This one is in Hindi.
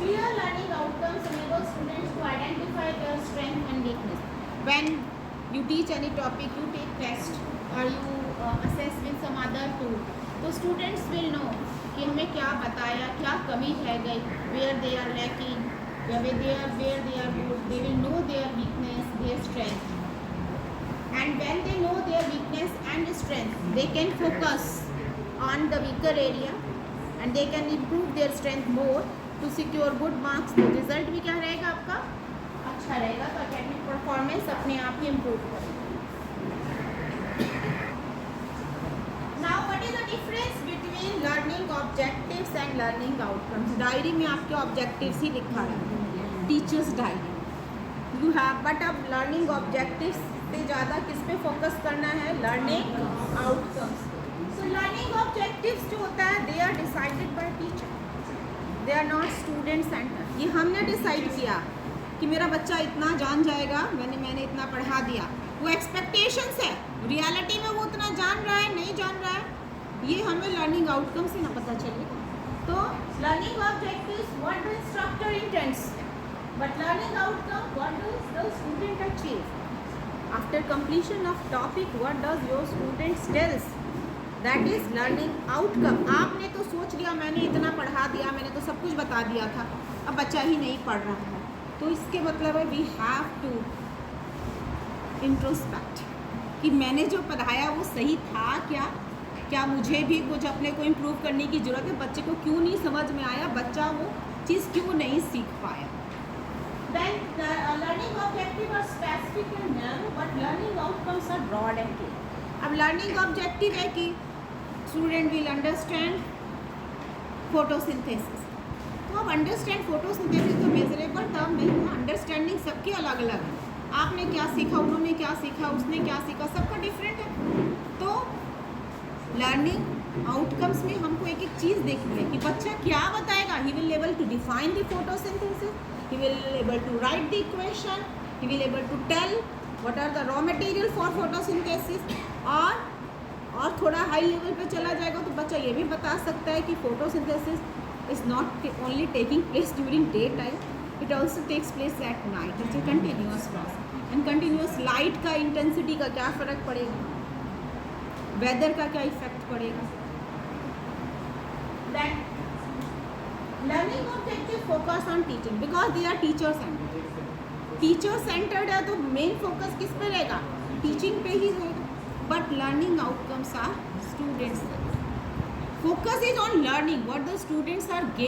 Clear learning outcomes enable students to identify their strength and weakness. When you teach any topic, you take test or you assess with some other tool, तो students will know कि हमें क्या बताया, क्या कमी रह गई, where they are lacking, where they are good. They will know their weakness, their strength. And when they know their weakness and strength, they can focus on the weaker area and they can improve their strength more to secure good marks. तो रिजल्ट भी क्या रहेगा आपका अच्छा रहेगा, तो एकेडमिक परफॉर्मेंस अपने आप ही इम्प्रूव करेगा. Now what is the difference between learning objectives and learning outcomes. Diary में आपके ऑब्जेक्टिव्स ही लिखा है, teachers diary you have, but अब लर्निंग ऑब्जेक्टिव्स पे ज़्यादा किस पे फोकस करना है, learning outcomes. So learning objectives जो होता है they are decided by teacher, they are not student centre. ये हमने डिसाइड किया कि मेरा बच्चा इतना जान जाएगा, मैंने इतना पढ़ा दिया. वो एक्सपेक्टेशंस है, रियलिटी में वो उतना जान रहा है नहीं जान रहा है, ये हमें लर्निंग आउटकम से ना पता चलेगा. तो learning objectives what the instructor intends, but learning outcome what does the student achieve. After completion of topic what does your students tells, that is learning outcome. आपने तो सोच लिया मैंने इतना पढ़ा दिया, मैंने तो सब कुछ बता दिया था, अब बच्चा ही नहीं पढ़ रहा है, तो इसके मतलब है वी हैव टू इंट्रोस्पेक्ट कि मैंने जो पढ़ाया वो सही था क्या मुझे भी कुछ अपने को इम्प्रूव करने की ज़रूरत है, बच्चे को क्यों नहीं समझ में आया, बच्चा वो चीज़ क्यों नहीं सीख पाया. Then the learning objective are specific and narrow, but learning outcomes are broad and clear. अब learning objective है कि student will understand photosynthesis. तो अब अंडरस्टैंड फोटोसिंथेसिस तो मेजरेबल टर्म नहीं है, अंडरस्टैंडिंग सबकी अलग अलग है. आपने क्या सीखा, उन्होंने क्या सीखा, उसने क्या सीखा, सबका डिफरेंट है. तो लर्निंग आउटकम्स में हमको एक एक चीज़ देखनी है कि बच्चा क्या बताएगा. He will able to define the photosynthesis, he will able to write the equation, he will able to tell what are the raw material for photosynthesis. और थोड़ा हाई लेवल पे चला जाएगा तो बच्चा ये भी बता सकता है कि photosynthesis is not only taking place during daytime, it also takes place at night. It's a continuous process. And continuous light का intensity का क्या फ़र्क पड़ेगा, weather का क्या इफेक्ट पड़ेगा. Then learning objective focus on teaching because they are teacher centered. Teacher centered है तो main focus किस पे रहेगा, teaching पे ही रहेगा. But learning outcomes are student centered. Focus is on learning what the students are gaining.